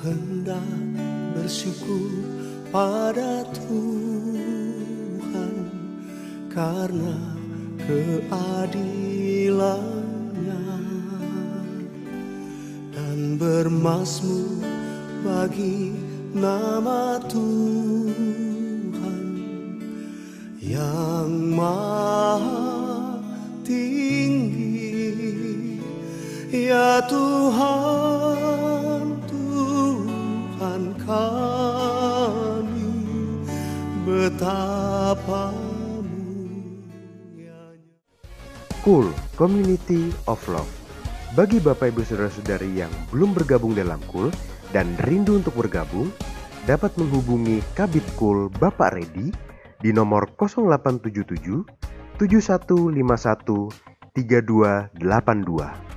hendak bersyukur pada Tuhan karena keadilannya dan bermazmur bagi nama Tuhan yang maha tinggi. Ya Tuhan, Tuhan kami, betapa mulianya. Cool Community of Love. Bagi Bapak Ibu Saudara-saudari yang belum bergabung dalam Cool dan rindu untuk bergabung, dapat menghubungi Kabid Cool Bapak Redi di nomor 0877 7151 3282.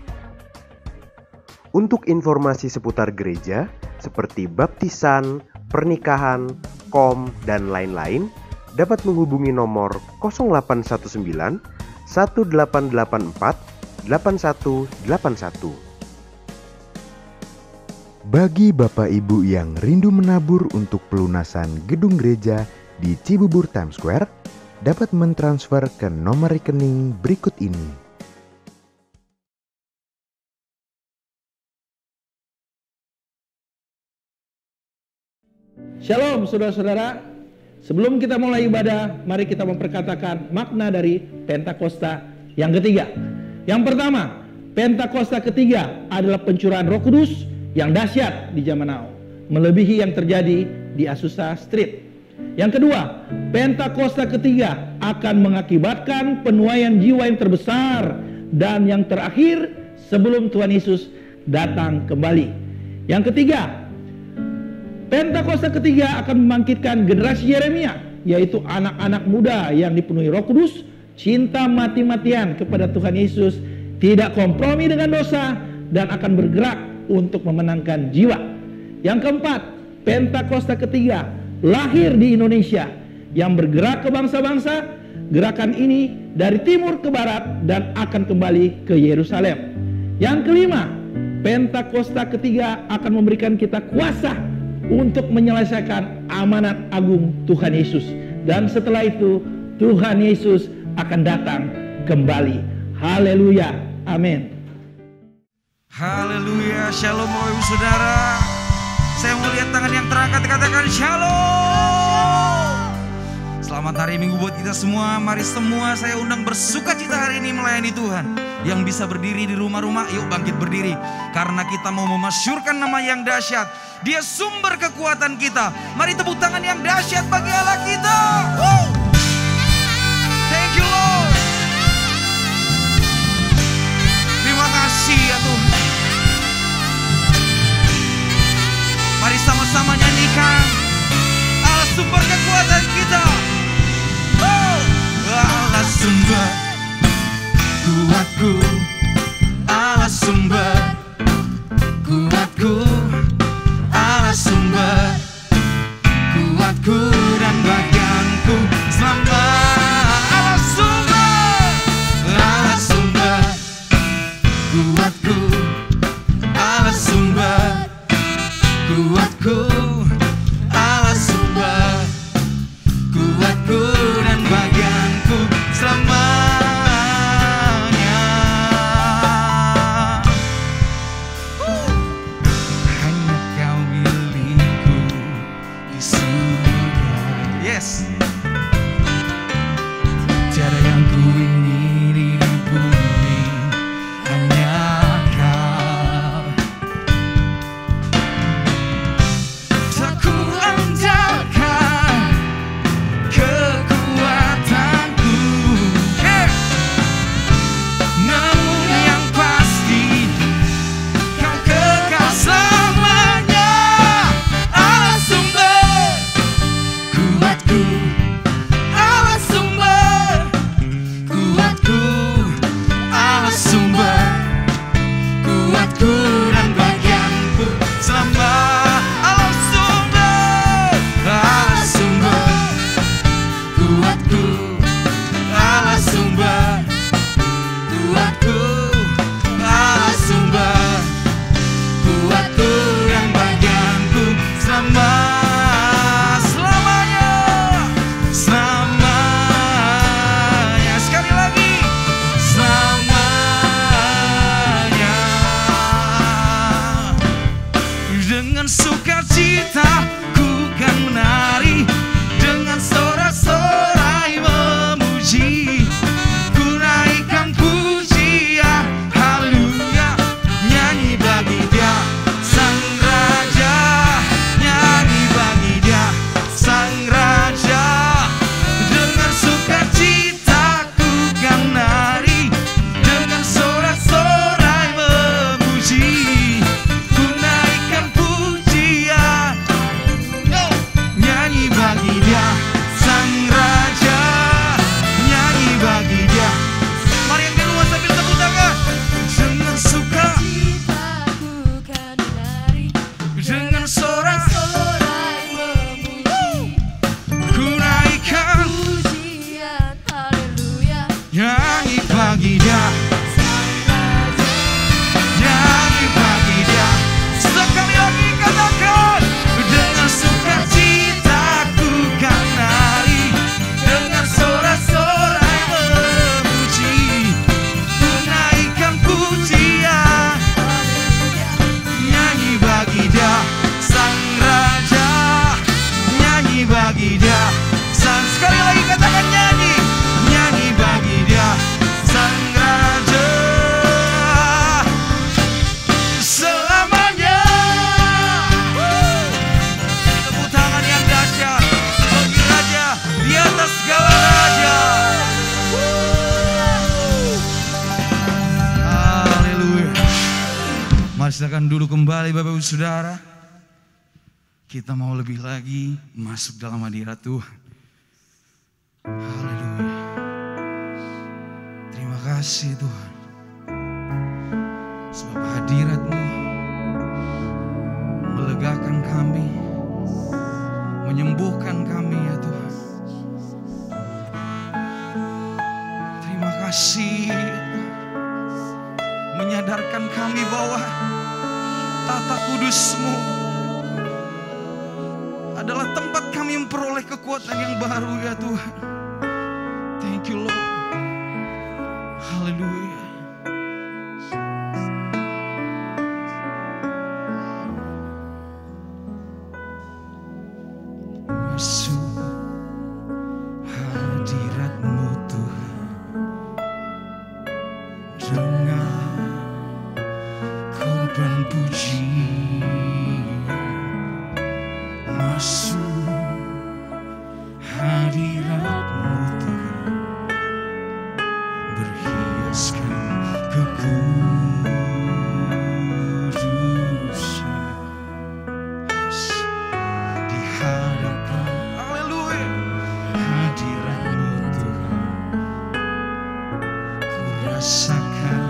Untuk informasi seputar gereja seperti baptisan, pernikahan, kom, dan lain-lain, dapat menghubungi nomor 0819 1884 8181. Bagi Bapak Ibu yang rindu menabur untuk pelunasan gedung gereja di Cibubur Times Square, dapat mentransfer ke nomor rekening berikut ini. Shalom saudara-saudara. Sebelum kita mulai ibadah, mari kita memperkatakan makna dari Pentakosta yang ketiga. Yang pertama, Pentakosta ketiga adalah pencurahan Roh Kudus yang dahsyat di zaman now, melebihi yang terjadi di Azusa Street. Yang kedua, Pentakosta ketiga akan mengakibatkan penuaian jiwa yang terbesar dan yang terakhir sebelum Tuhan Yesus datang kembali. Yang ketiga, Pentakosta ketiga akan membangkitkan generasi Yeremia, yaitu anak-anak muda yang dipenuhi Roh Kudus, cinta mati-matian kepada Tuhan Yesus, tidak kompromi dengan dosa, dan akan bergerak untuk memenangkan jiwa. Yang keempat, Pentakosta ketiga lahir di Indonesia yang bergerak ke bangsa-bangsa. Gerakan ini dari timur ke barat dan akan kembali ke Yerusalem. Yang kelima, Pentakosta ketiga akan memberikan kita kuasa untuk menyelesaikan amanat agung Tuhan Yesus. Dan setelah itu Tuhan Yesus akan datang kembali. Haleluya, amin. Haleluya, shalom Bapak Ibu Saudara. Saya mau lihat tangan yang terangkat, katakan shalom. Selamat hari Minggu buat kita semua. Mari semua saya undang bersukacita hari ini melayani Tuhan. Yang bisa berdiri di rumah-rumah, yuk bangkit berdiri. Karena kita mau memasyurkan nama yang dahsyat. Dia sumber kekuatan kita. Mari tepuk tangan yang dahsyat bagi Allah kita. Woo! Thank you Lord. Terima kasih ya Tuhan. Mari sama-sama nyanyikan. Allah sumber kekuatan kita. Woo! Allah sumber kuatku, Allah sumber kuatku, Allah sumber kuatku dan bagian Silakan duduk kembali Bapak Ibu Saudara. Kita mau lebih lagi masuk dalam hadirat Tuhan. Haleluya. Terima kasih Tuhan. Sebab hadirat-Mu melegakan kami, menyembuhkan kami ya Tuhan. Terima kasih menyadarkan kami bahwa tata kudus-Mu adalah tempat kami memperoleh kekuatan yang baru ya Tuhan. Thank you Lord. Haleluya. Masuk hadirat-Mu Tuhan dengan korban pujian. Masuk hadirat-Mu Tuhan berhiaskan kekudusan. Di hadapan haleluya hadirat-Mu Tuhan ku rasakan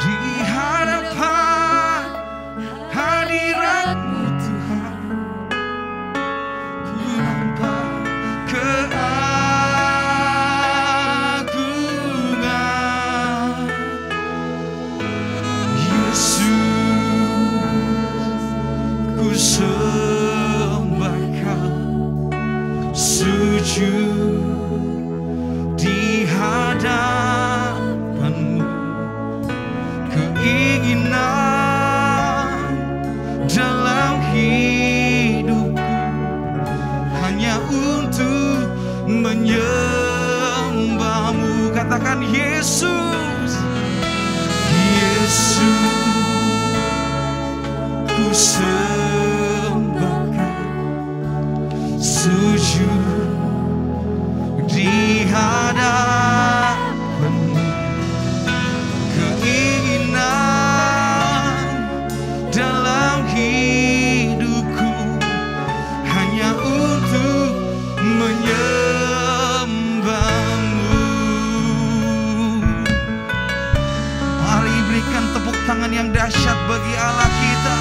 di hadapan hadirat-Mu Tuhan ku nampak keagungan Yesus. Ku sembah Kau, sujud di hadapan-Mu. Keinginan dalam hidupku hanya untuk menyembah-Mu. Katakan Yesus, Yesus. Ku sembah Kau, sujud di hadapan-Mu. Keinginan dalam hidupku hanya untuk menyembah-Mu. Mari berikan tepuk tangan yang dahsyat bagi Allah kita.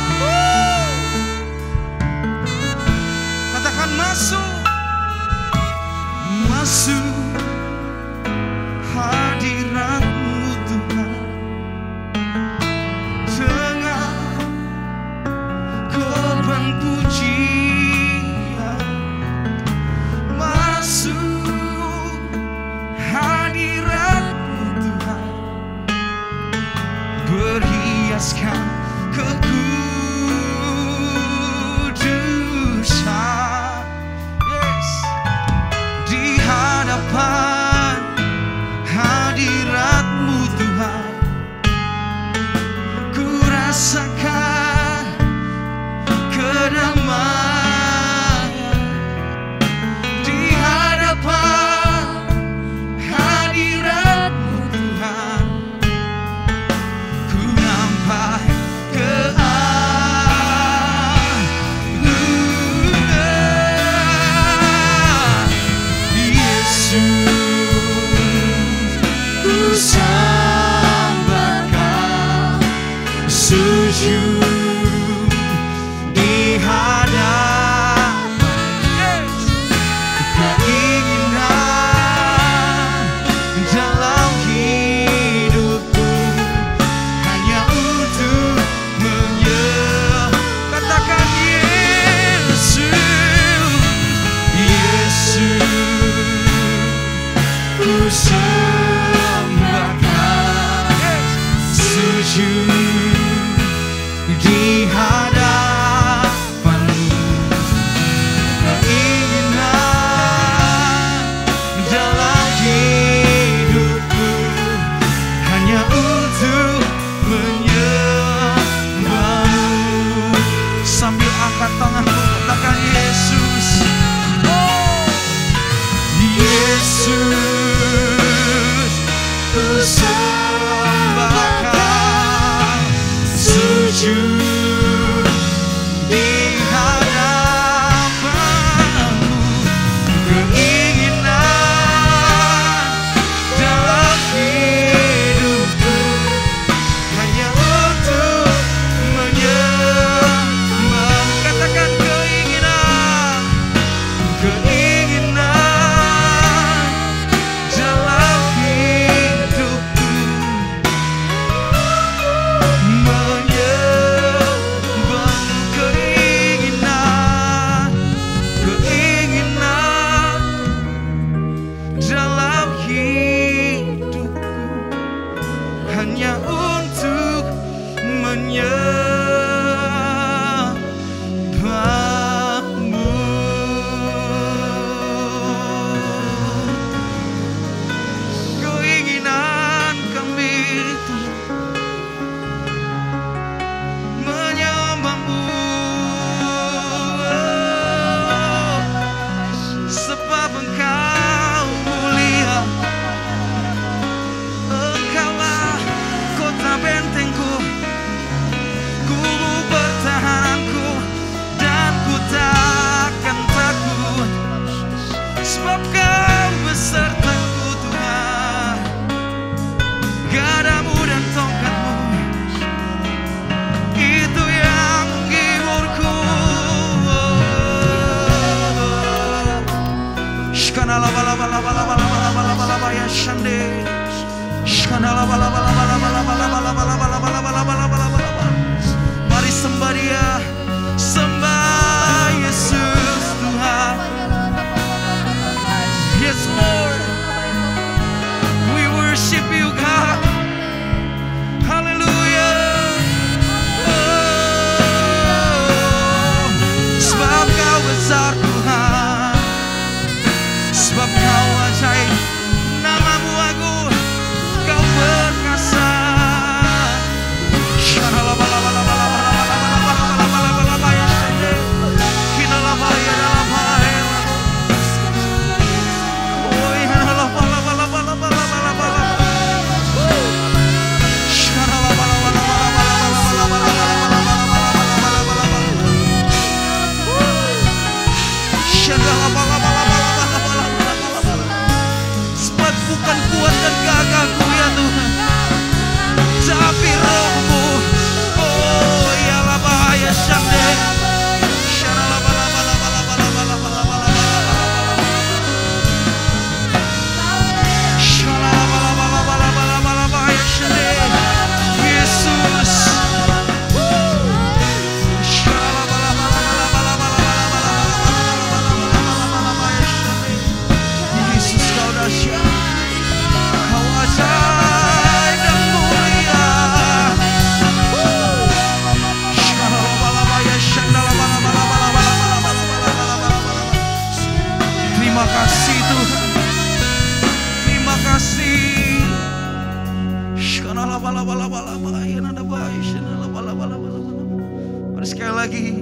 Mari sekali lagi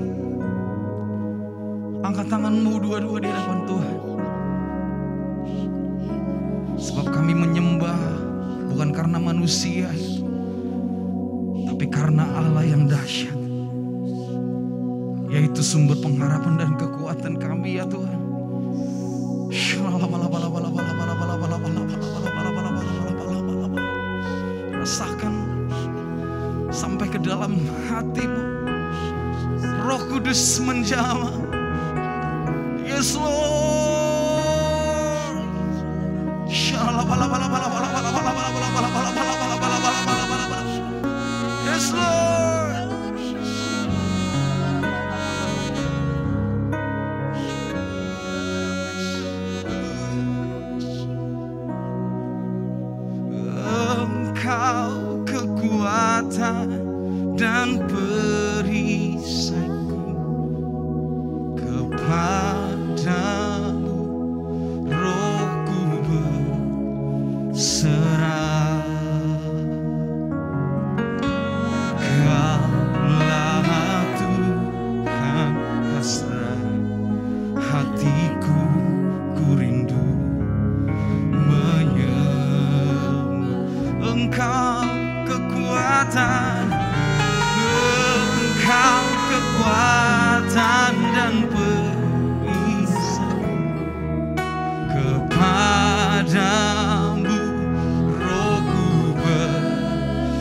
angkat tanganmu dua-dua di hadapan Tuhan. Sebab kami menyembah bukan karena manusia, tapi karena Allah yang dahsyat, yaitu sumber pengharapan dan kekuatan kami ya Tuhan. Rasakan sampai ke dalam hatimu. Roh Kudus menjamah. Yes Lord. Yes Lord. Engkau kekuatan dan perisaiku, kepadamu rohku berserah. Kaulah Tuhan hasrat hatiku, ku rindu menyembah. Engkau kekuatan, Engkau kekuatan dan perisai, kepadamu rohku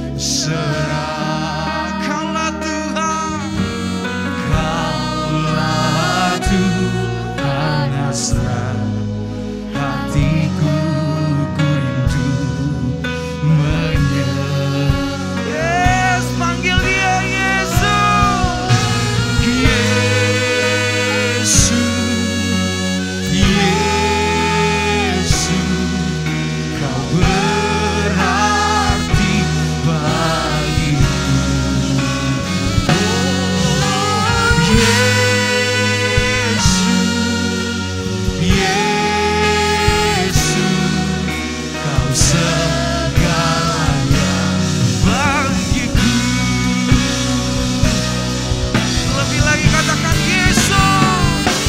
berserah. Kaulah Tuhan, Kaulah Tuhan hasrat hatiku, ku rindu menyembah. Yes, panggil dia Yesus. Yesus, Yesus, kau berarti bagiku. Oh, Yesus, Yesus, kau segalanya bagiku. Lebih lagi katakan Yesus,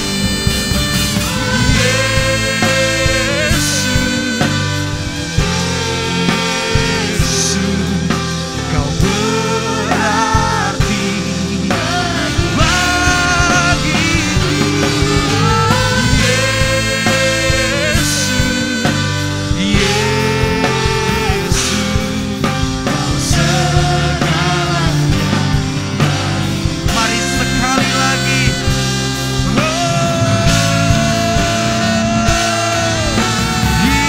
Yesus, Yesus, kau berarti bagiku. Yesus, Yesus, kau segalanya. Mari sekali lagi.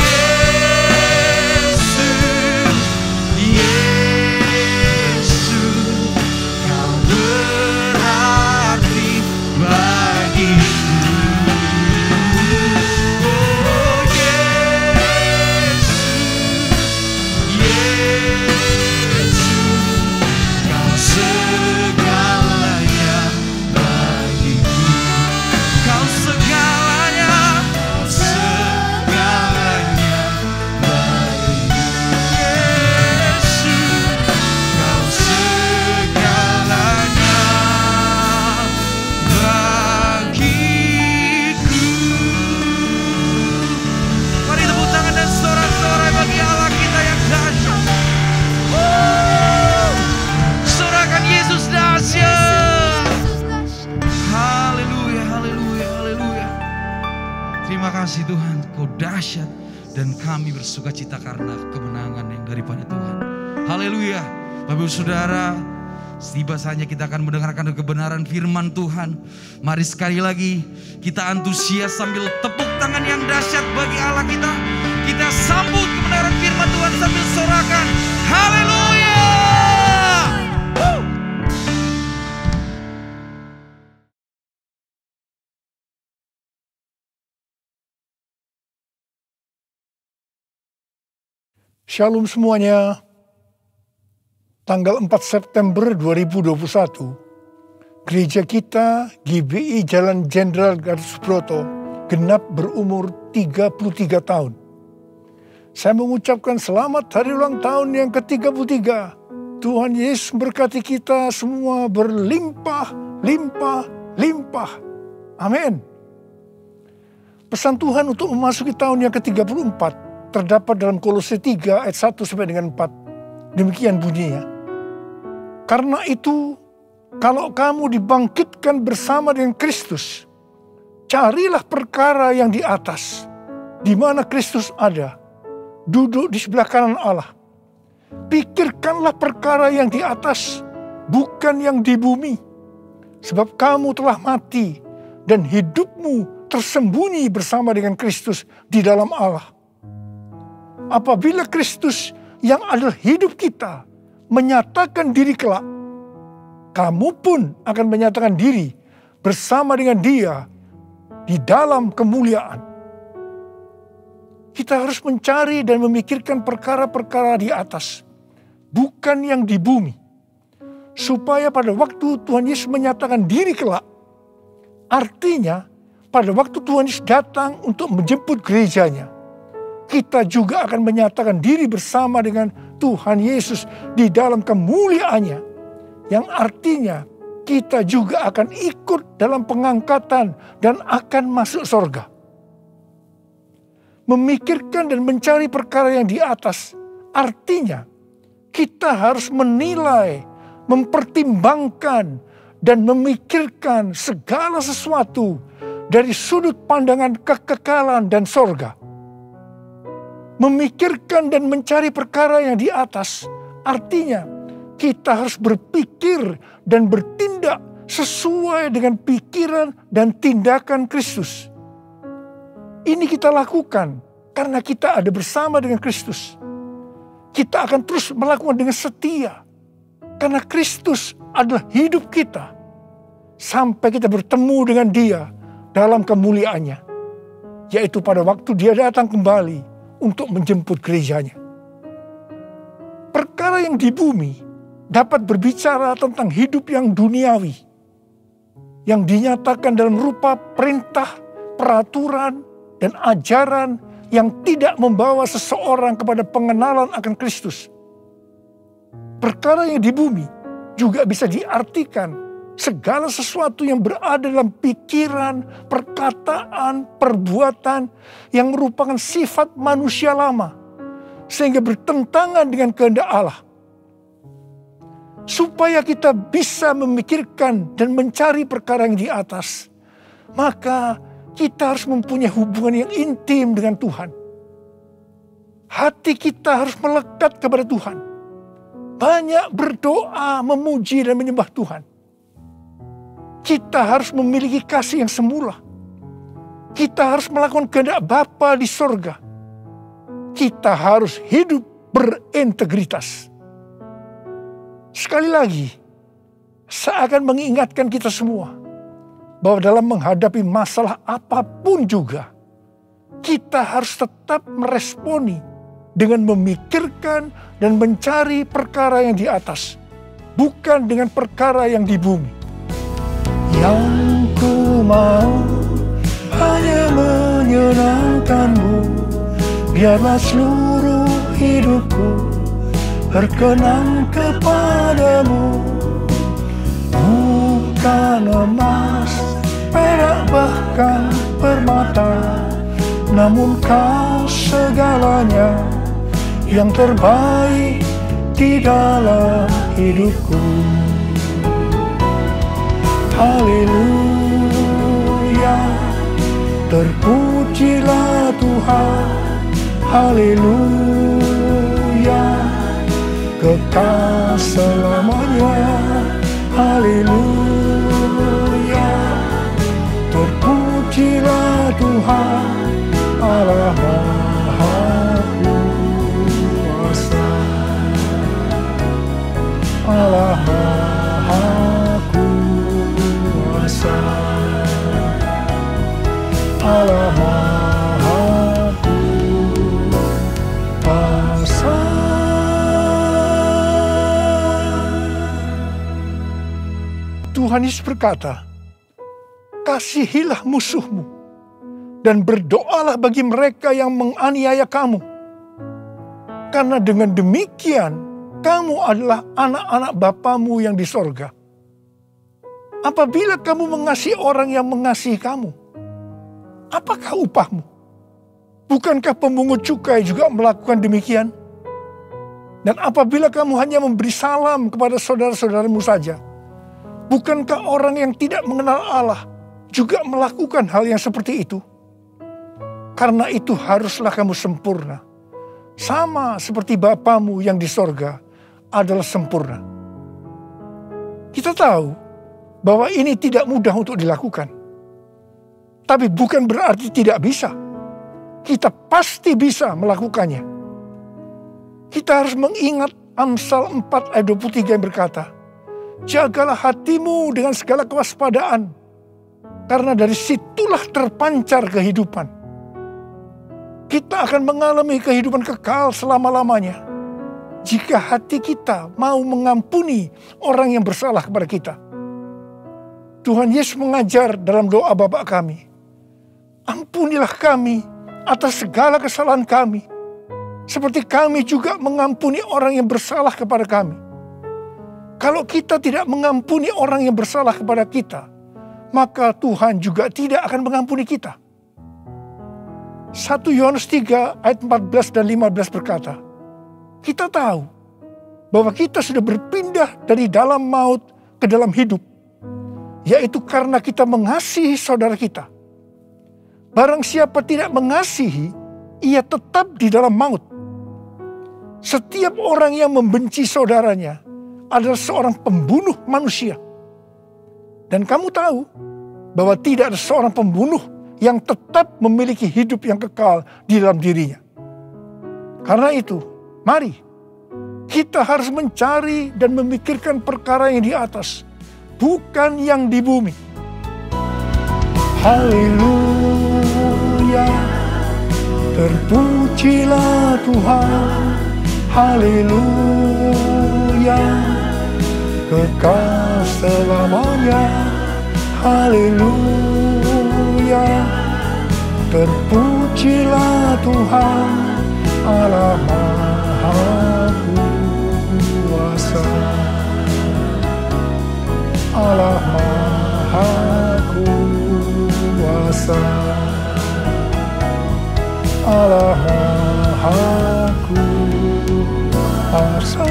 Yesus, Yesus, kau berarti bagiku. Oh Yesus, Yesus, kau segalanya bagiku. Kau segalanya, kau segalanya bagiku. Yesus, kau segalanya bagiku. Mari tepuk tangan dan sorak-sorai bagi Allah kita yang dahsyat. Sorakan Yesus dahsyat. Haleluya, haleluya, haleluya. Terima kasih Tuhan, Kau dahsyat dan kami bersuka cita karena kemenangan yang daripada Tuhan. Haleluya. Bapak Ibu Saudara, tiba saatnya kita akan mendengarkan kebenaran firman Tuhan. Mari sekali lagi kita antusias sambil tepuk tangan yang dahsyat bagi Allah kita. Kita sambut kebenaran firman Tuhan sambil sorakan haleluya. Shalom semuanya. Tanggal 4 September 2021, gereja kita GBI Jalan Jenderal Gatot Subroto genap berumur 33 tahun. Saya mengucapkan selamat hari ulang tahun yang ke-33. Tuhan Yesus berkati kita semua berlimpah, limpah, limpah. Amin. Pesan Tuhan untuk memasuki tahun yang ke-34 terdapat dalam Kolose 3 ayat 1 sampai dengan 4. Demikian bunyinya. Karena itu, kalau kamu dibangkitkan bersama dengan Kristus, carilah perkara yang di atas, di mana Kristus ada, duduk di sebelah kanan Allah. Pikirkanlah perkara yang di atas, bukan yang di bumi. Sebab kamu telah mati, dan hidupmu tersembunyi bersama dengan Kristus di dalam Allah. Apabila Kristus yang adalah hidup kita menyatakan diri kelak, kamu pun akan menyatakan diri bersama dengan Dia di dalam kemuliaan. Kita harus mencari dan memikirkan perkara-perkara di atas, bukan yang di bumi. Supaya pada waktu Tuhan Yesus menyatakan diri kelak, artinya pada waktu Tuhan Yesus datang untuk menjemput gerejanya, kita juga akan menyatakan diri bersama dengan Tuhan Yesus di dalam kemuliaannya. Yang artinya kita juga akan ikut dalam pengangkatan dan akan masuk surga. Memikirkan dan mencari perkara yang di atas, artinya kita harus menilai, mempertimbangkan, dan memikirkan segala sesuatu dari sudut pandangan kekekalan dan sorga. Memikirkan dan mencari perkara yang di atas, artinya kita harus berpikir dan bertindak sesuai dengan pikiran dan tindakan Kristus. Ini kita lakukan karena kita ada bersama dengan Kristus. Kita akan terus melakukan dengan setia, karena Kristus adalah hidup kita, sampai kita bertemu dengan Dia dalam kemuliaannya, yaitu pada waktu Dia datang kembali untuk menjemput gerejanya. Perkara yang di bumi dapat berbicara tentang hidup yang duniawi, yang dinyatakan dalam rupa perintah, peraturan, dan ajaran yang tidak membawa seseorang kepada pengenalan akan Kristus. Perkara yang di bumi juga bisa diartikan segala sesuatu yang berada dalam pikiran, perkataan, perbuatan yang merupakan sifat manusia lama, sehingga bertentangan dengan kehendak Allah. Supaya kita bisa memikirkan dan mencari perkara yang di atas, maka kita harus mempunyai hubungan yang intim dengan Tuhan. Hati kita harus melekat kepada Tuhan. Banyak berdoa, memuji dan menyembah Tuhan. Kita harus memiliki kasih yang semula. Kita harus melakukan kehendak Bapa di sorga. Kita harus hidup berintegritas. Sekali lagi, saya akan mengingatkan kita semua bahwa dalam menghadapi masalah apapun juga, kita harus tetap meresponi dengan memikirkan dan mencari perkara yang di atas, bukan dengan perkara yang di bumi. Yang ku mau hanya menyenangkanmu, biarlah seluruh hidupku berkenan kepadamu. Bukan emas, perak bahkan permata, namun kau segalanya yang terbaik di dalam hidupku. Haleluya, terpujilah Tuhan. Haleluya, kekal selamanya. Haleluya, terpujilah Tuhan Allah Maha Kuasa. Allah Maha Kuasa. Allah Maha Kuasa. Tuhan Yesus berkata, kasihilah musuhmu dan berdoalah bagi mereka yang menganiaya kamu. Karena dengan demikian, kamu adalah anak-anak Bapamu yang di sorga. Apabila kamu mengasihi orang yang mengasihi kamu, apakah upahmu? Bukankah pemungut cukai juga melakukan demikian? Dan apabila kamu hanya memberi salam kepada saudara-saudaramu saja, bukankah orang yang tidak mengenal Allah juga melakukan hal yang seperti itu? Karena itu haruslah kamu sempurna, sama seperti Bapamu yang di sorga adalah sempurna. Kita tahu bahwa ini tidak mudah untuk dilakukan. Tapi bukan berarti tidak bisa. Kita pasti bisa melakukannya. Kita harus mengingat Amsal 4 ayat 23 yang berkata, jagalah hatimu dengan segala kewaspadaan, karena dari situlah terpancar kehidupan. Kita akan mengalami kehidupan kekal selama-lamanya jika hati kita mau mengampuni orang yang bersalah kepada kita. Tuhan Yesus mengajar dalam doa Bapa kami, ampunilah kami atas segala kesalahan kami, seperti kami juga mengampuni orang yang bersalah kepada kami. Kalau kita tidak mengampuni orang yang bersalah kepada kita, maka Tuhan juga tidak akan mengampuni kita. 1 Yohanes 3 ayat 14 dan 15 berkata, kita tahu bahwa kita sudah berpindah dari dalam maut ke dalam hidup, yaitu karena kita mengasihi saudara kita. Barang siapa tidak mengasihi, ia tetap di dalam maut. Setiap orang yang membenci saudaranya adalah seorang pembunuh manusia. Dan kamu tahu bahwa tidak ada seorang pembunuh yang tetap memiliki hidup yang kekal di dalam dirinya. Karena itu, mari kita harus mencari dan memikirkan perkara yang di atas, bukan yang di bumi. Haleluya, terpujilah Tuhan. Haleluya, kekal selamanya. Haleluya, terpujilah Tuhan Allah Maha Kuasa. Allah Maha Kuasa. Allah Maha Kuasa.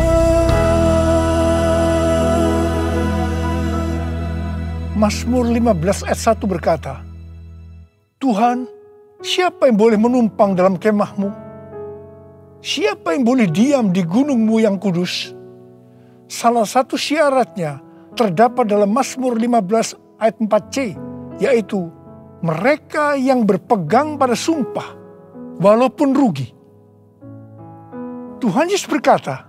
Mazmur 15 ayat 1 berkata, Tuhan, siapa yang boleh menumpang dalam kemahmu? Siapa yang boleh diam di gunungmu yang kudus? Salah satu syaratnya terdapat dalam Mazmur 15 ayat 4c, yaitu mereka yang berpegang pada sumpah, walaupun rugi. Tuhan Yesus berkata,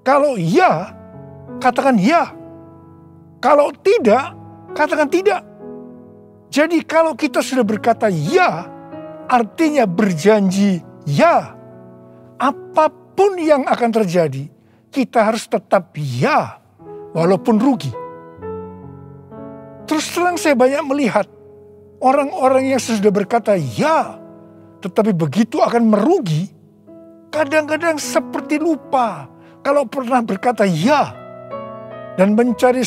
kalau ya, katakan ya. Kalau tidak, katakan tidak. Jadi kalau kita sudah berkata ya, artinya berjanji ya. Apapun yang akan terjadi, kita harus tetap ya, walaupun rugi. Terus terang saya banyak melihat orang-orang yang sudah berkata ya, tetapi begitu akan merugi, kadang-kadang seperti lupa kalau pernah berkata ya, dan mencari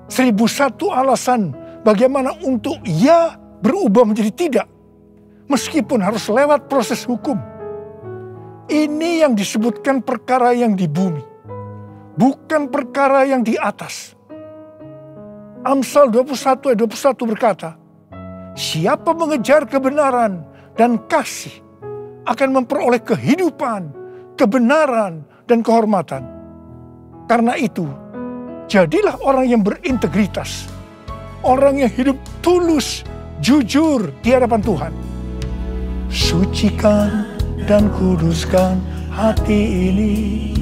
1001 alasan bagaimana untuk ya berubah menjadi tidak, meskipun harus lewat proses hukum. Ini yang disebutkan perkara yang di bumi, bukan perkara yang di atas. Amsal 21 ayat 21 berkata, siapa mengejar kebenaran dan kasih akan memperoleh kehidupan, kebenaran, dan kehormatan. Karena itu, jadilah orang yang berintegritas, orang yang hidup tulus, jujur di hadapan Tuhan. Sucikan dan kuduskan hati ini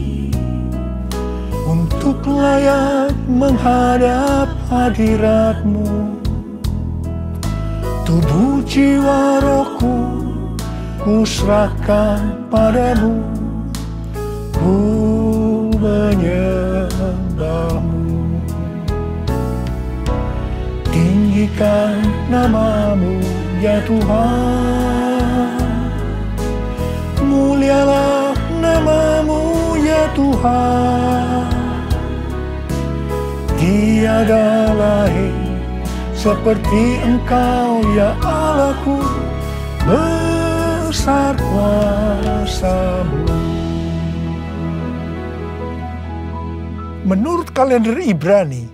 untuk layak menghadap hadirat-Mu. Tubuh jiwa rohku kuserahkan padamu, ku menyembah-Mu. Tinggikan nama-Mu ya Tuhan, mulialah nama Tuhan, tiada lain seperti Engkau ya Allahku, besar kuasa-Mu. Menurut kalender Ibrani,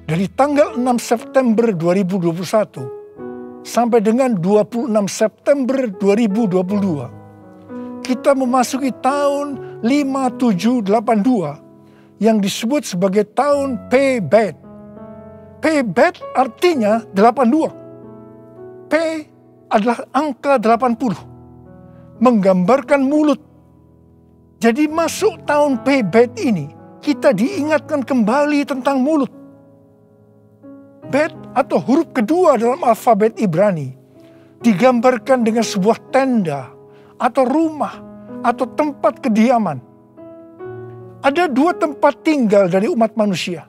dari tanggal 6 September 2021 sampai dengan 26 September 2022, kita memasuki tahun 5782 yang disebut sebagai tahun P-Bet. P-Bet artinya 82. P adalah angka 80, menggambarkan mulut. Jadi masuk tahun P-Bet ini, kita diingatkan kembali tentang mulut. Bet atau huruf kedua dalam alfabet Ibrani digambarkan dengan sebuah tenda atau rumah atau tempat kediaman. Ada dua tempat tinggal dari umat manusia.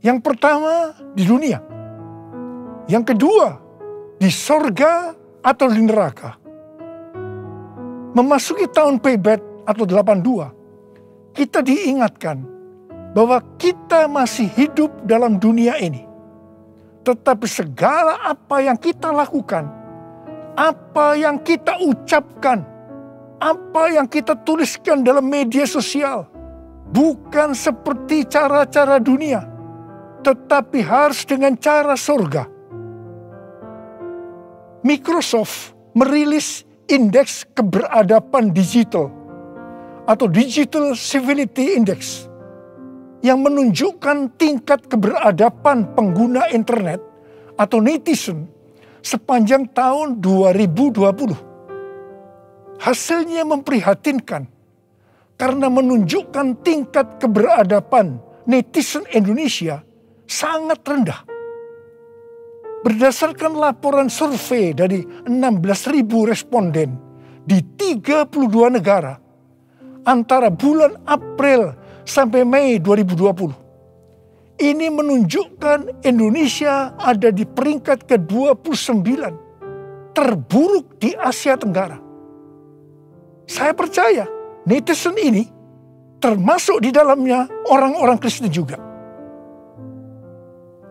Yang pertama di dunia. Yang kedua di sorga atau di neraka. Memasuki tahun P-Bet atau 82, kita diingatkan bahwa kita masih hidup dalam dunia ini. Tetapi segala apa yang kita lakukan, apa yang kita ucapkan, apa yang kita tuliskan dalam media sosial, bukan seperti cara-cara dunia, tetapi harus dengan cara surga. Microsoft merilis indeks keberadaban digital atau Digital Civility Index yang menunjukkan tingkat keberadaban pengguna internet atau netizen sepanjang tahun 2020. Hasilnya memprihatinkan karena menunjukkan tingkat keberadaban netizen Indonesia sangat rendah. Berdasarkan laporan survei dari 16.000 responden di 32 negara antara bulan April sampai Mei 2020. Ini menunjukkan Indonesia ada di peringkat ke-29 terburuk di Asia Tenggara. Saya percaya netizen ini termasuk di dalamnya orang-orang Kristen juga.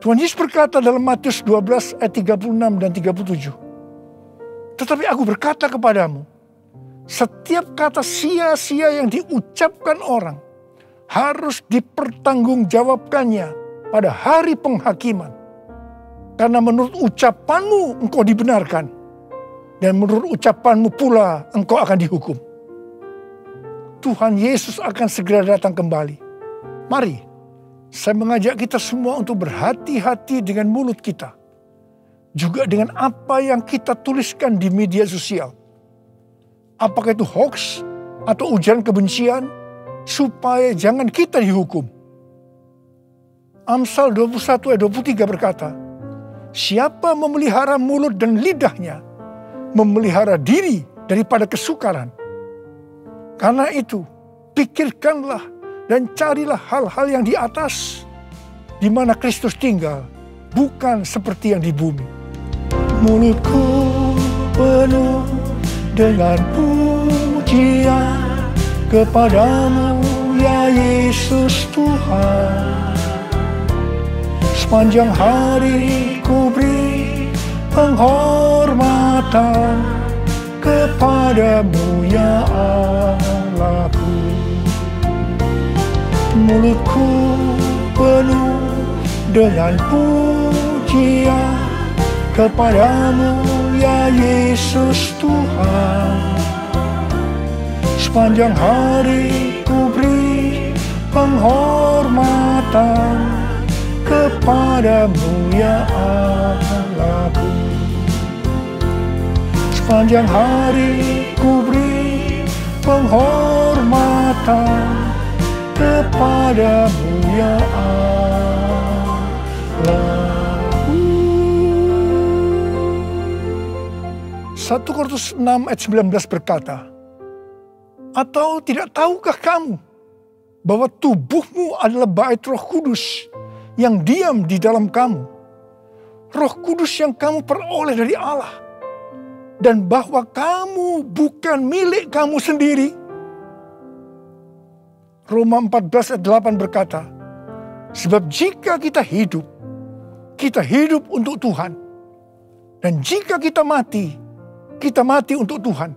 Tuhan Yesus berkata dalam Matius 12 ayat 36 dan 37. Tetapi aku berkata kepadamu, setiap kata sia-sia yang diucapkan orang harus dipertanggungjawabkannya pada hari penghakiman. Karena menurut ucapanmu engkau dibenarkan, dan menurut ucapanmu pula engkau akan dihukum. Tuhan Yesus akan segera datang kembali. Mari, saya mengajak kita semua untuk berhati-hati dengan mulut kita. Juga dengan apa yang kita tuliskan di media sosial. Apakah itu hoax atau ujaran kebencian, supaya jangan kita dihukum. Amsal 21 ayat 23 berkata, siapa memelihara mulut dan lidahnya, memelihara diri daripada kesukaran. Karena itu, pikirkanlah dan carilah hal-hal yang di atas, di mana Kristus tinggal, bukan seperti yang di bumi. Mulutku penuh dengan pujian kepadamu ya Yesus Tuhan. Sepanjang hari ku beri penghormatan kepadamu ya Allahku. Mulutku penuh dengan pujian kepadamu ya Yesus Tuhan. Sepanjang hari ku beri penghormatan kepadamu ya Allahku. Sepanjang hari ku beri penghormatan kepadamu ya Allahku. 1 Korintus 6 ayat 19 berkata, atau tidak tahukah kamu bahwa tubuhmu adalah bait Roh Kudus yang diam di dalam kamu, Roh Kudus yang kamu peroleh dari Allah, dan bahwa kamu bukan milik kamu sendiri. Roma 14 ayat 8 berkata, sebab jika kita hidup untuk Tuhan. Dan jika kita mati untuk Tuhan.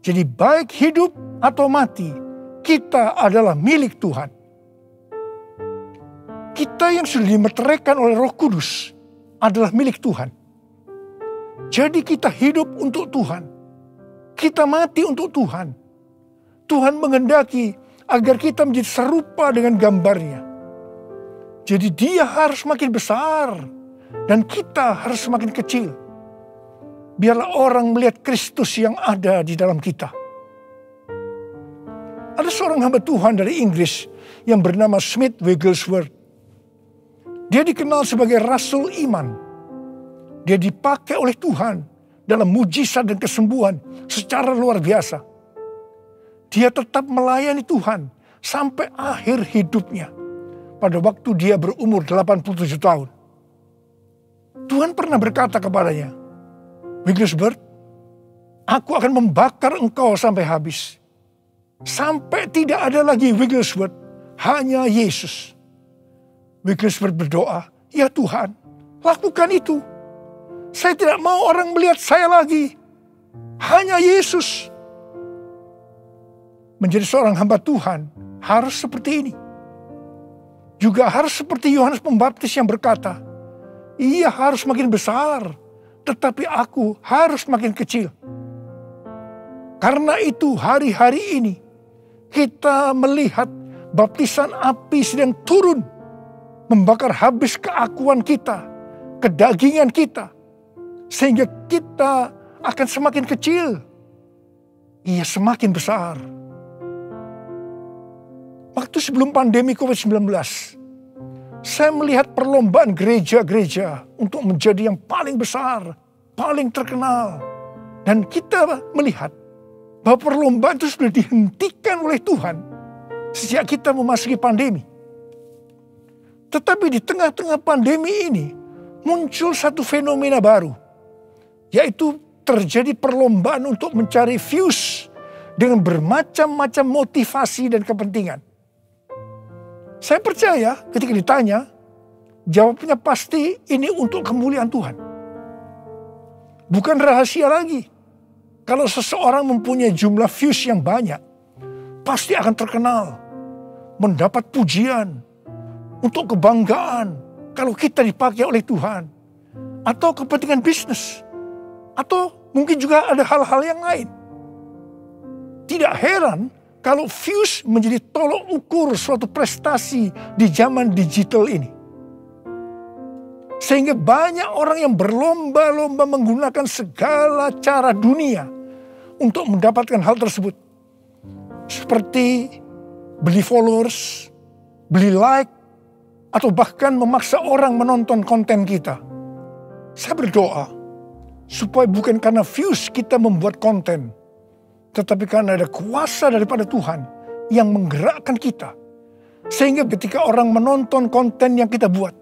Jadi baik hidup atau mati, kita adalah milik Tuhan. Kita yang sudah dimeteraikan oleh Roh Kudus adalah milik Tuhan. Jadi kita hidup untuk Tuhan. Kita mati untuk Tuhan. Tuhan menghendaki agar kita menjadi serupa dengan gambarnya. Jadi dia harus makin besar dan kita harus semakin kecil. Biarlah orang melihat Kristus yang ada di dalam kita. Ada seorang hamba Tuhan dari Inggris yang bernama Smith Wigglesworth. Dia dikenal sebagai Rasul Iman. Dia dipakai oleh Tuhan dalam mujizat dan kesembuhan secara luar biasa. Dia tetap melayani Tuhan sampai akhir hidupnya. Pada waktu dia berumur 87 tahun. Tuhan pernah berkata kepadanya, Wigglesworth, aku akan membakar engkau sampai habis. Sampai tidak ada lagi Wigglesworth, hanya Yesus. Wigglesworth berdoa, ya Tuhan, lakukan itu. Saya tidak mau orang melihat saya lagi. Hanya Yesus. Menjadi seorang hamba Tuhan harus seperti ini. Juga harus seperti Yohanes Pembaptis yang berkata, ia harus makin besar, tetapi aku harus makin kecil. Karena itu hari-hari ini kita melihat baptisan api sedang turun, membakar habis keakuan kita, kedagingan kita, sehingga kita akan semakin kecil. Ia semakin besar. Waktu sebelum pandemi COVID-19, saya melihat perlombaan gereja-gereja untuk menjadi yang paling besar, paling terkenal. Dan kita melihat bahwa perlombaan itu sudah dihentikan oleh Tuhan sejak kita memasuki pandemi. Tetapi di tengah-tengah pandemi ini muncul satu fenomena baru, yaitu terjadi perlombaan untuk mencari views dengan bermacam-macam motivasi dan kepentingan. Saya percaya ketika ditanya, jawabnya pasti ini untuk kemuliaan Tuhan. Bukan rahasia lagi. Kalau seseorang mempunyai jumlah views yang banyak, pasti akan terkenal, mendapat pujian, untuk kebanggaan kalau kita dipakai oleh Tuhan. Atau kepentingan bisnis. Atau mungkin juga ada hal-hal yang lain. Tidak heran kalau views menjadi tolok ukur suatu prestasi di zaman digital ini. Sehingga banyak orang yang berlomba-lomba menggunakan segala cara dunia untuk mendapatkan hal tersebut. Seperti beli followers, beli like, atau bahkan memaksa orang menonton konten kita. Saya berdoa supaya bukan karena views kita membuat konten, tetapi karena ada kuasa daripada Tuhan yang menggerakkan kita. Sehingga ketika orang menonton konten yang kita buat,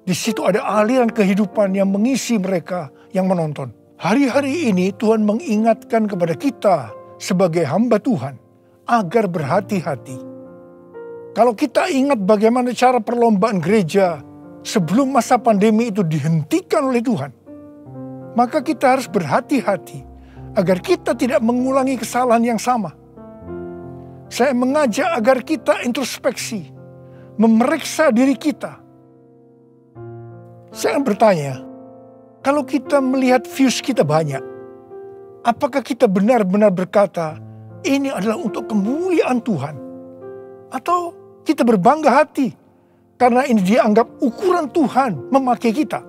di situ ada aliran kehidupan yang mengisi mereka yang menonton. Hari-hari ini Tuhan mengingatkan kepada kita sebagai hamba Tuhan agar berhati-hati. Kalau kita ingat bagaimana cara perlombaan gereja sebelum masa pandemi itu dihentikan oleh Tuhan, maka kita harus berhati-hati agar kita tidak mengulangi kesalahan yang sama. Saya mengajak agar kita introspeksi, memeriksa diri kita. Saya akan bertanya, kalau kita melihat views kita banyak, apakah kita benar-benar berkata, ini adalah untuk kemuliaan Tuhan? Atau kita berbangga hati, karena ini dianggap ukuran Tuhan memakai kita?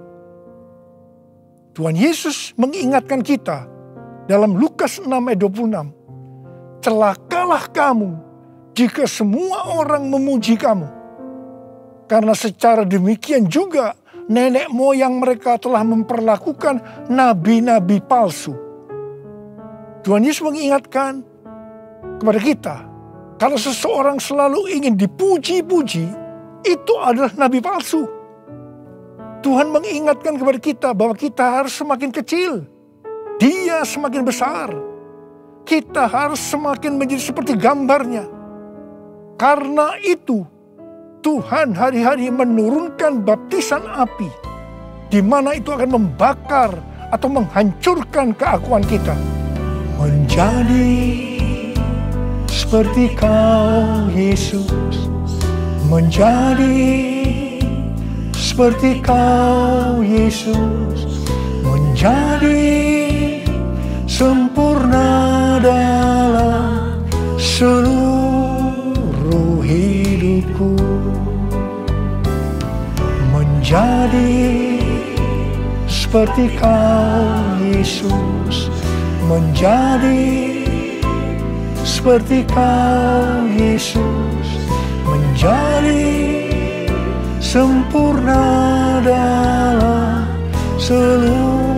Tuhan Yesus mengingatkan kita dalam Lukas 6 ayat 26. Celakalah kamu jika semua orang memuji kamu. Karena secara demikian juga nenek moyang mereka telah memperlakukan nabi-nabi palsu. Tuhan Yesus mengingatkan kepada kita, kalau seseorang selalu ingin dipuji-puji, itu adalah nabi palsu. Tuhan mengingatkan kepada kita bahwa kita harus semakin kecil, Dia semakin besar. Kita harus semakin menjadi seperti gambarnya. Karena itu, Tuhan hari-hari menurunkan baptisan api, di mana itu akan membakar atau menghancurkan keakuan kita. Menjadi seperti Kau, Yesus. Menjadi seperti Kau, Yesus. Menjadi sempurna dalam seluruh hidupku. Menjadi seperti Kau, Yesus. Menjadi seperti Kau, Yesus. Menjadi sempurna dalam seluruh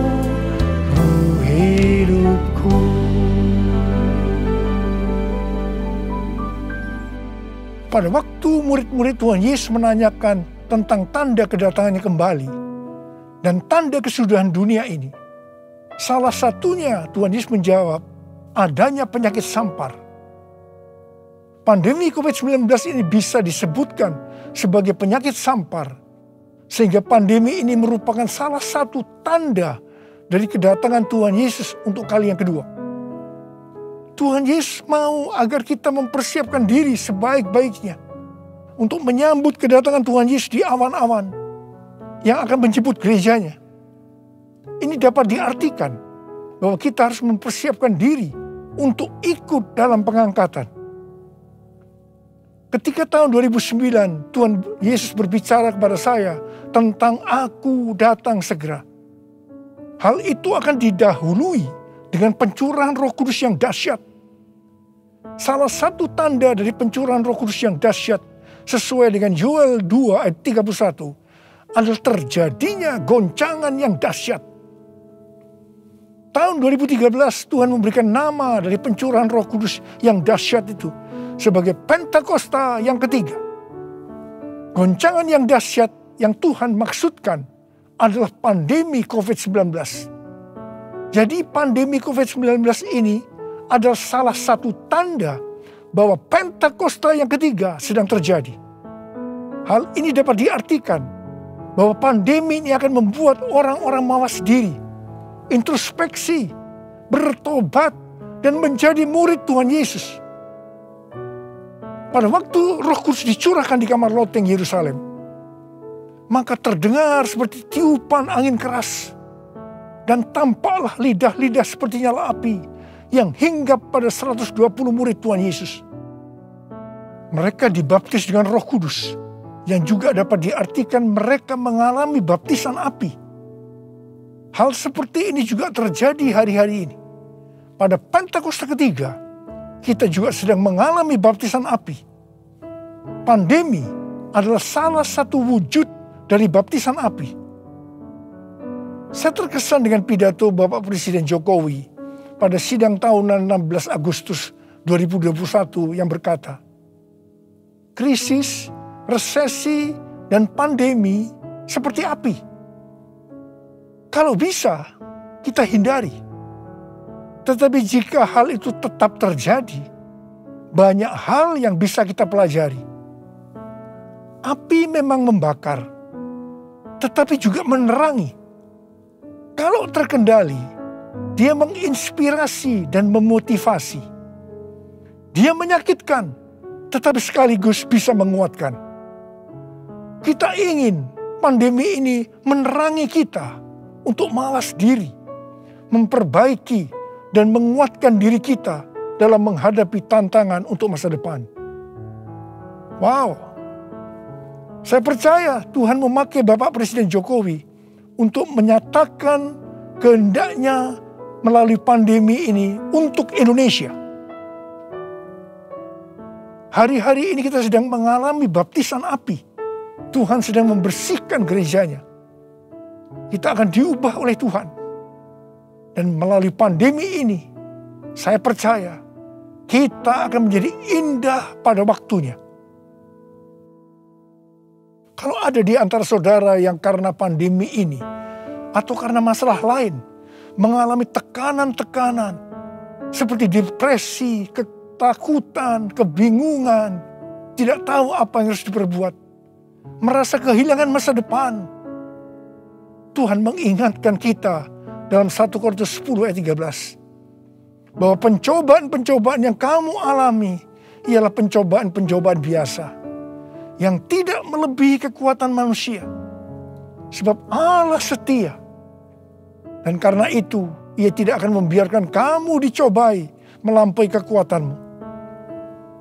hidupku. Pada waktu murid-murid Tuhan Yesus menanyakan tentang tanda kedatangannya kembali dan tanda kesudahan dunia ini, salah satunya Tuhan Yesus menjawab, adanya penyakit sampar. Pandemi COVID-19 ini bisa disebutkan sebagai penyakit sampar, sehingga pandemi ini merupakan salah satu tanda dari kedatangan Tuhan Yesus untuk kali yang kedua. Tuhan Yesus mau agar kita mempersiapkan diri sebaik-baiknya untuk menyambut kedatangan Tuhan Yesus di awan-awan yang akan menjemput gerejanya. Ini dapat diartikan bahwa kita harus mempersiapkan diri untuk ikut dalam pengangkatan. Ketika tahun 2009 Tuhan Yesus berbicara kepada saya tentang aku datang segera. Hal itu akan didahului dengan pencurahan Roh Kudus yang dahsyat. Salah satu tanda dari pencurahan Roh Kudus yang dahsyat sesuai dengan Yoel 2 ayat 31 adalah terjadinya goncangan yang dahsyat. Tahun 2013 Tuhan memberikan nama dari pencurahan Roh Kudus yang dahsyat itu sebagai Pentakosta yang ketiga. Goncangan yang dahsyat yang Tuhan maksudkan adalah pandemi COVID-19. Jadi pandemi COVID-19 ini adalah salah satu tanda bahwa Pentakosta yang ketiga sedang terjadi. Hal ini dapat diartikan bahwa pandemi ini akan membuat orang-orang mawas diri, introspeksi, bertobat, dan menjadi murid Tuhan Yesus. Pada waktu Roh Kudus dicurahkan di kamar loteng Yerusalem, maka terdengar seperti tiupan angin keras, dan tampaklah lidah-lidah seperti nyala api yang hinggap pada 120 murid Tuhan Yesus. Mereka dibaptis dengan Roh Kudus, yang juga dapat diartikan mereka mengalami baptisan api. Hal seperti ini juga terjadi hari-hari ini. Pada Pentakosta ketiga, kita juga sedang mengalami baptisan api. Pandemi adalah salah satu wujud dari baptisan api. Saya terkesan dengan pidato Bapak Presiden Jokowi pada sidang tahunan 16 Agustus 2021 yang berkata, krisis, resesi, dan pandemi seperti api. Kalau bisa, kita hindari. Tetapi jika hal itu tetap terjadi, banyak hal yang bisa kita pelajari. Api memang membakar, tetapi juga menerangi. Kalau terkendali, dia menginspirasi dan memotivasi. Dia menyakitkan, tetapi sekaligus bisa menguatkan. Kita ingin pandemi ini menerangi kita untuk mawas diri, memperbaiki, dan menguatkan diri kita dalam menghadapi tantangan untuk masa depan. Wow, saya percaya Tuhan memakai Bapak Presiden Jokowi untuk menyatakan kehendaknya melalui pandemi ini untuk Indonesia. Hari-hari ini kita sedang mengalami baptisan api. Tuhan sedang membersihkan gerejanya. Kita akan diubah oleh Tuhan. Dan melalui pandemi ini, saya percaya kita akan menjadi indah pada waktunya. Kalau ada di antara saudara yang karena pandemi ini, atau karena masalah lain, mengalami tekanan-tekanan, seperti depresi, ketakutan, kebingungan, tidak tahu apa yang harus diperbuat, merasa kehilangan masa depan. Tuhan mengingatkan kita dalam 1 Korintus 10 ayat 13. Bahwa pencobaan-pencobaan yang kamu alami ialah pencobaan-pencobaan biasa. Yang tidak melebihi kekuatan manusia. Sebab Allah setia. Dan karena itu Ia tidak akan membiarkan kamu dicobai melampaui kekuatanmu.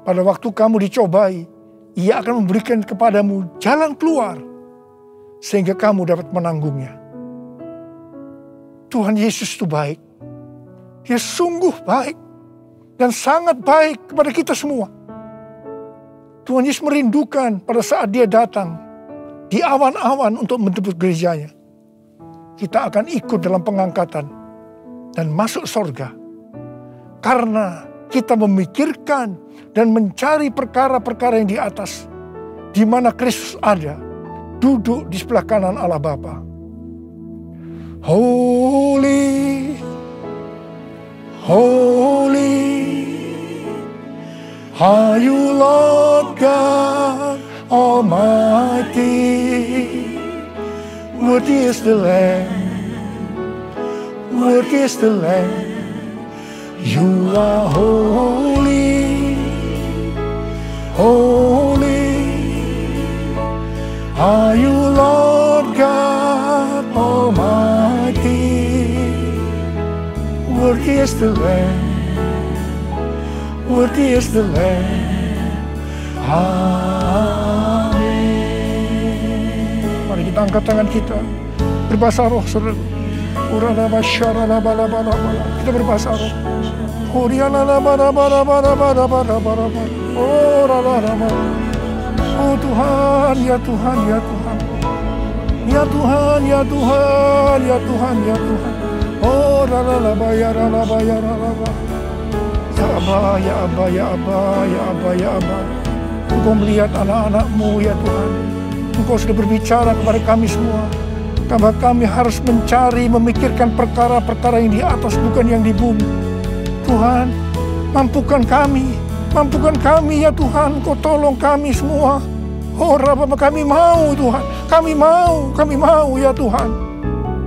Pada waktu kamu dicobai, Ia akan memberikan kepadamu jalan keluar. Sehingga kamu dapat menanggungnya. Tuhan Yesus itu baik. Dia sungguh baik dan sangat baik kepada kita semua. Tuhan Yesus merindukan pada saat Dia datang di awan-awan untuk menjemput gerejanya. Kita akan ikut dalam pengangkatan dan masuk surga. Karena kita memikirkan dan mencari perkara-perkara yang di atas, di mana Kristus ada, duduk di sebelah kanan Allah Bapa. Holy, holy, are you Lord God Almighty? Worthy is the Lamb, worthy is the Lamb. You are holy, holy, are you Lord God Almighty? Worthy is the Lamb, worthy is the Lamb. Amin. Mari kita angkat tangan kita, berbahasa roh, saudara. Kita berbahasa roh. Oh Tuhan, ya Tuhan, ya Tuhan, ya Tuhan, ya Tuhan, ya Tuhan, ya Tuhan. Oh ralaba ya ralaba ya ralaba. Ya Abba, ya Abba, ya Abba, ya Abba, ya Abba. Engkau melihat anak-anak-Mu ya Tuhan. Engkau sudah berbicara kepada kami semua. Karena kami harus mencari, memikirkan perkara-perkara yang di atas, bukan yang di bumi. Tuhan, mampukan kami ya Tuhan. Kau tolong kami semua. Oh Rabb, kami mau Tuhan. Kami mau ya Tuhan.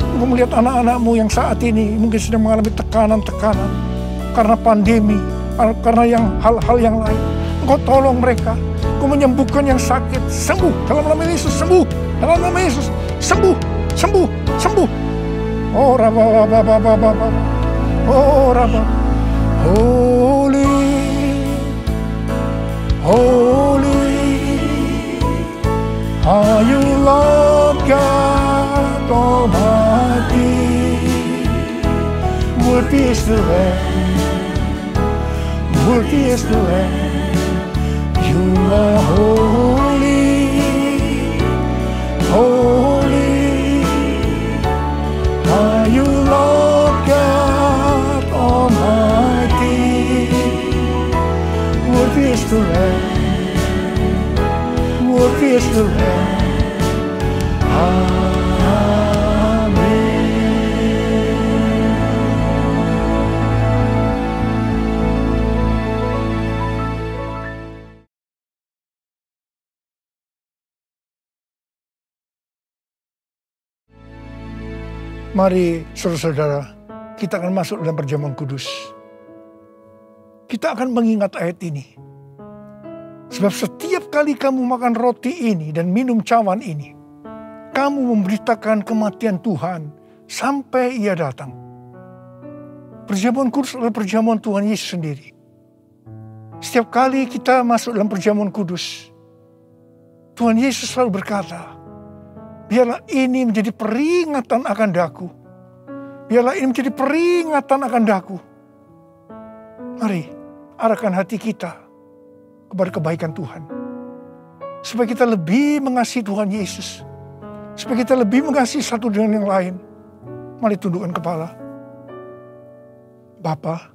Engkau melihat anak-anak-Mu yang saat ini mungkin sedang mengalami tekanan-tekanan. Karena pandemi, karena hal-hal yang lain. Engkau tolong mereka. Engkau menyembuhkan yang sakit. Sembuh dalam nama Yesus, sembuh. Dalam nama Yesus, sembuh. Sembuh, sembuh. Oh Rabba, oh Rabba. Holy, holy, are you Lord God Almighty? Worthy is the Lamb, worthy is the Lamb. You are holy, holy. Are you Lord God Almighty? Worthy is the Lamb, worthy is the Lamb. Amen. Mari saudara-saudara, kita akan masuk dalam perjamuan kudus. Kita akan mengingat ayat ini. Sebab setiap kali kamu makan roti ini dan minum cawan ini, kamu memberitakan kematian Tuhan sampai Ia datang. Perjamuan kudus adalah perjamuan Tuhan Yesus sendiri. Setiap kali kita masuk dalam perjamuan kudus, Tuhan Yesus selalu berkata, biarlah ini menjadi peringatan akan daku. Biarlah ini menjadi peringatan akan daku. Mari, arahkan hati kita kepada kebaikan Tuhan. Supaya kita lebih mengasihi Tuhan Yesus. Supaya kita lebih mengasihi satu dengan yang lain. Mari tundukkan kepala. Bapa,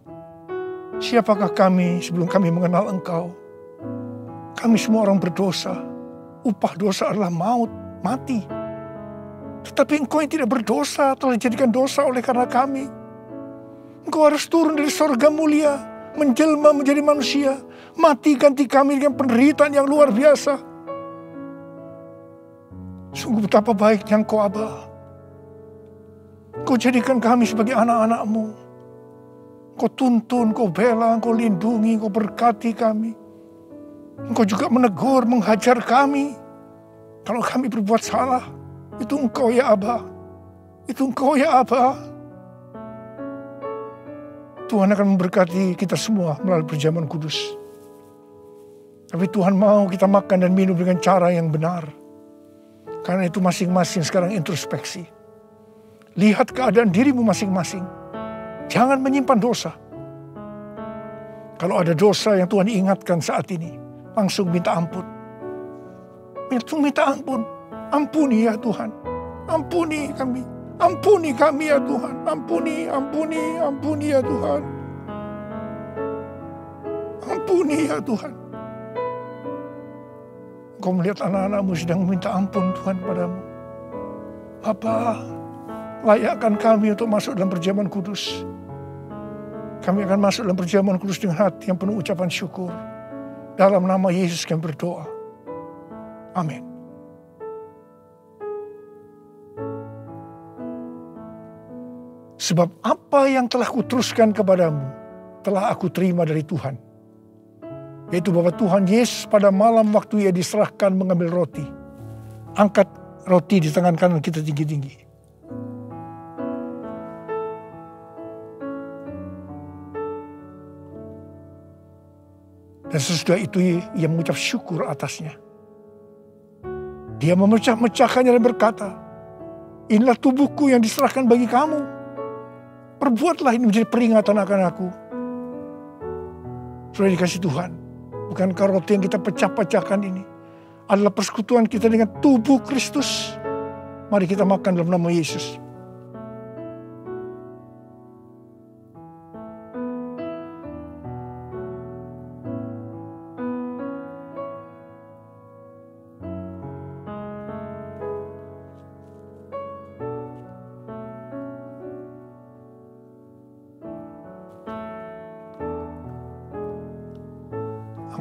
siapakah kami sebelum kami mengenal Engkau? Kami semua orang berdosa. Upah dosa adalah maut, mati. Tetapi Engkau yang tidak berdosa telah dijadikan dosa oleh karena kami. Engkau harus turun dari sorga mulia, menjelma menjadi manusia, mati ganti kami dengan penderitaan yang luar biasa. Sungguh betapa baiknya Engkau, Aba. Kau jadikan kami sebagai anak-anak-Mu. Kau tuntun, Kau bela, Kau lindungi, Kau berkati kami. Engkau juga menegur, menghajar kami. Kalau kami berbuat salah, itu Engkau ya Aba. Itu Engkau ya Aba. Tuhan akan memberkati kita semua melalui perjamuan kudus. Tapi Tuhan mau kita makan dan minum dengan cara yang benar. Karena itu masing-masing sekarang introspeksi. Lihat keadaan dirimu masing-masing. Jangan menyimpan dosa. Kalau ada dosa yang Tuhan ingatkan saat ini, langsung minta ampun. Langsung minta ampun. Ampuni ya Tuhan. Ampuni kami. Ampuni kami ya Tuhan. Ampuni, ampuni, ampuni ya Tuhan. Ampuni ya Tuhan. Kau melihat anak-anak-Mu sedang meminta ampun Tuhan padamu. Bapa, layakkan kami untuk masuk dalam perjamuan kudus. Kami akan masuk dalam perjamuan kudus dengan hati yang penuh ucapan syukur. Dalam nama Yesus kami berdoa. Amin. Sebab apa yang telah kuteruskan kepadamu, telah aku terima dari Tuhan. Yaitu bahwa Tuhan Yesus pada malam waktu Ia diserahkan mengambil roti. Angkat roti di tangan kanan kita tinggi-tinggi. Dan sesudah itu Ia mengucap syukur atasnya. Dia memecah-mecahkannya dan berkata, inilah tubuhku yang diserahkan bagi kamu. Perbuatlah ini menjadi peringatan akan aku. Sudah dikasih Tuhan. Bukankah roti yang kita pecah-pecahkan ini adalah persekutuan kita dengan tubuh Kristus? Mari kita makan dalam nama Yesus.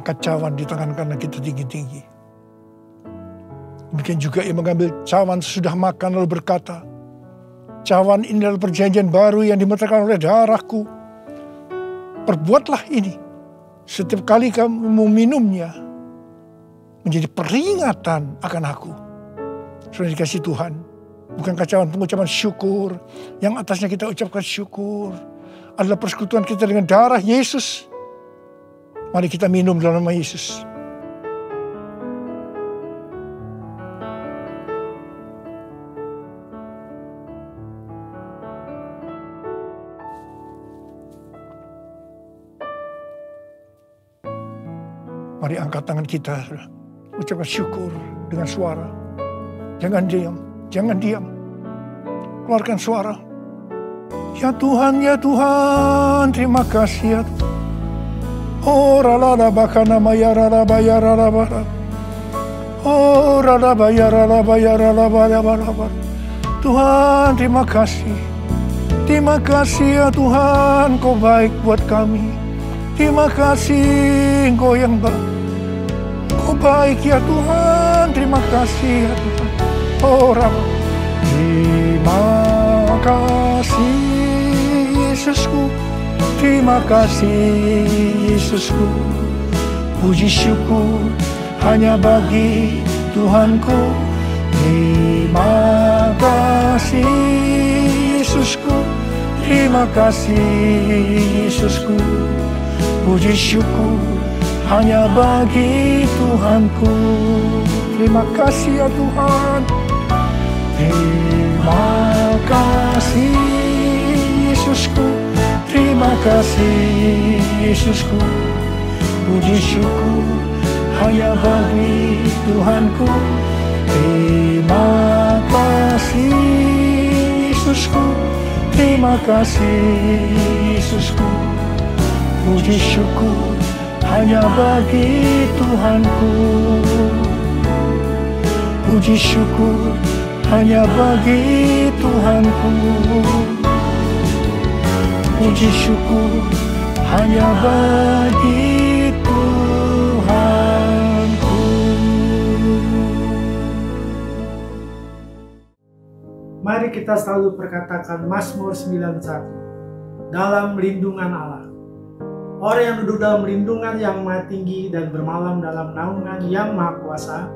Angkat cawan di tangan kanan kita tinggi-tinggi. Demikian juga Ia mengambil cawan sesudah makan lalu berkata, cawan ini adalah perjanjian baru yang dimeterkan oleh darahku. Perbuatlah ini setiap kali kamu meminumnya menjadi peringatan akan aku. Sudah dikasih Tuhan. Bukankah cawan pengucapan syukur yang atasnya kita ucapkan syukur adalah persekutuan kita dengan darah Yesus. Mari kita minum dalam nama Yesus. Mari angkat tangan kita, ucapkan syukur dengan suara. Jangan diam, jangan diam. Keluarkan suara. Ya Tuhan, terima kasih ya Tuhan. Oh rala bakana maya rala baya rala bara. Oh rala baya rala baya rala bara bara. Tuhan terima kasih. Terima kasih ya Tuhan, Kau baik buat kami. Terima kasih Engkau yang baik. Kau baik ya Tuhan, terima kasih ya Tuhan. Oh rala. Terima kasih Yesusku. Terima kasih Yesusku, puji syukur hanya bagi Tuhanku. Terima kasih Yesusku, terima kasih Yesusku, puji syukur hanya bagi Tuhanku. Terima kasih ya Tuhan. Terima kasih Yesusku, terima kasih Yesusku, puji syukur hanya bagi Tuhanku. Terima kasih Yesusku, terima kasih Yesusku, puji syukur hanya bagi Tuhanku. Puji syukur hanya bagi Tuhanku. Puji syukur hanya bagi Tuhanku. Mari kita selalu perkatakan Mazmur 91. Dalam lindungan Allah. Orang yang duduk dalam lindungan yang maha tinggi dan bermalam dalam naungan yang maha kuasa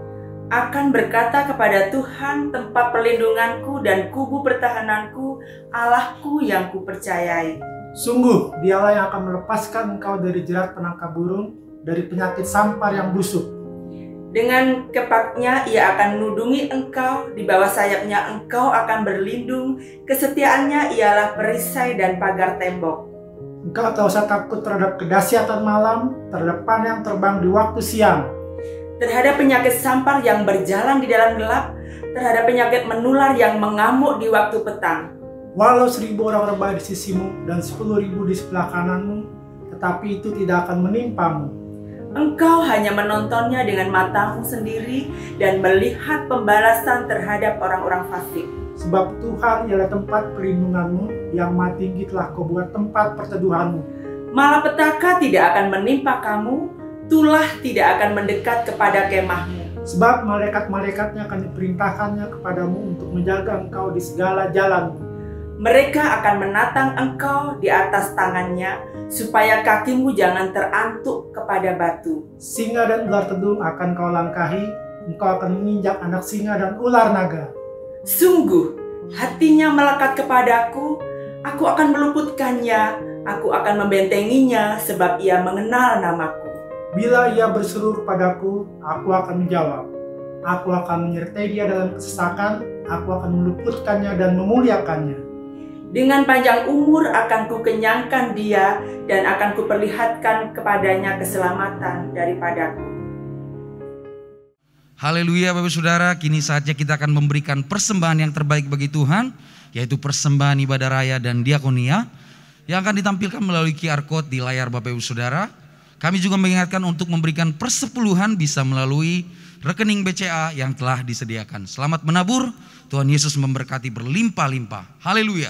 akan berkata kepada Tuhan, tempat perlindunganku dan kubu pertahananku, Allahku yang kupercayai. Sungguh, dialah yang akan melepaskan engkau dari jerat penangkap burung, dari penyakit sampar yang busuk. Dengan kepaknya ia akan menudungi engkau, di bawah sayapnya engkau akan berlindung, kesetiaannya ialah perisai dan pagar tembok. Engkau tak usah takut terhadap kedahsyatan malam, terhadap panah yang terbang di waktu siang, terhadap penyakit sampar yang berjalan di dalam gelap, terhadap penyakit menular yang mengamuk di waktu petang. Walau 1000 orang rebah di sisimu dan 10.000 di sebelah kananmu, tetapi itu tidak akan menimpamu. Engkau hanya menontonnya dengan matamu sendiri dan melihat pembalasan terhadap orang-orang fasik. Sebab Tuhan ialah tempat perlindunganmu, yang maha tinggi telah kau buat tempat perteduhanmu. Malapetaka tidak akan menimpa kamu, tulah tidak akan mendekat kepada kemahmu. Sebab malaikat-malaikatnya akan diperintahkannya kepadamu untuk menjaga engkau di segala jalanmu. Mereka akan menatang engkau di atas tangannya, supaya kakimu jangan terantuk kepada batu. Singa dan ular tedung akan kau langkahi, engkau akan menginjak anak singa dan ular naga. Sungguh, hatinya melekat kepadaku, aku akan meluputkannya, aku akan membentenginya, sebab ia mengenal namaku. Bila ia berseru kepadaku, aku akan menjawab. Aku akan menyertai dia dalam kesesakan, aku akan meluputkannya dan memuliakannya. Dengan panjang umur akan kukenyangkan dia, dan akan kuperlihatkan kepadanya keselamatan daripadaku. Haleluya Bapak Saudara, kini saatnya kita akan memberikan persembahan yang terbaik bagi Tuhan, yaitu persembahan ibadah raya dan diakonia, yang akan ditampilkan melalui QR Code di layar Bapak Ibu Saudara. Kami juga mengingatkan untuk memberikan persepuluhan bisa melalui rekening BCA yang telah disediakan. Selamat menabur, Tuhan Yesus memberkati berlimpah-limpah. Haleluya.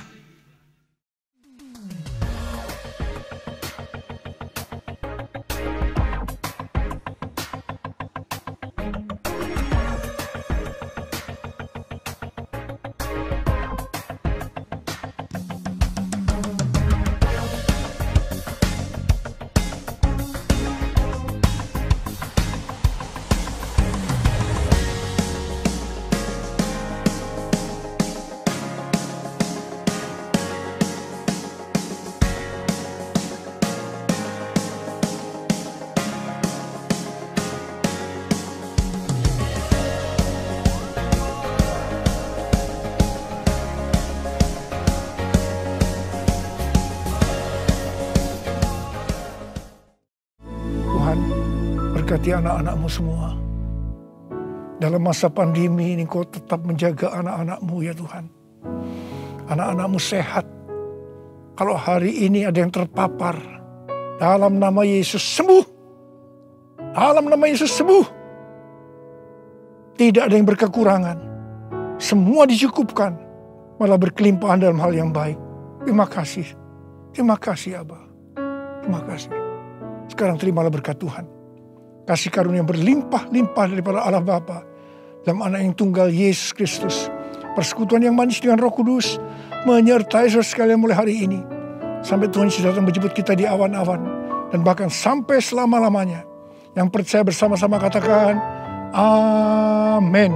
Berkati anak-anak-Mu semua. Dalam masa pandemi ini Kau tetap menjaga anak-anak-Mu ya Tuhan. Anak-anak-Mu sehat. Kalau hari ini ada yang terpapar, dalam nama Yesus sembuh. Dalam nama Yesus sembuh. Tidak ada yang berkekurangan. Semua dicukupkan. Malah berkelimpahan dalam hal yang baik. Terima kasih. Terima kasih Abah. Terima kasih. Sekarang terimalah berkat Tuhan. Kasih karunia berlimpah-limpah daripada Allah Bapa dalam anak yang tunggal Yesus Kristus. Persekutuan yang manis dengan Roh Kudus menyertai saudara sekalian mulai hari ini. Sampai Tuhan Yesus datang menjemput kita di awan-awan. Dan bahkan sampai selama-lamanya. Yang percaya bersama-sama katakan, Amin.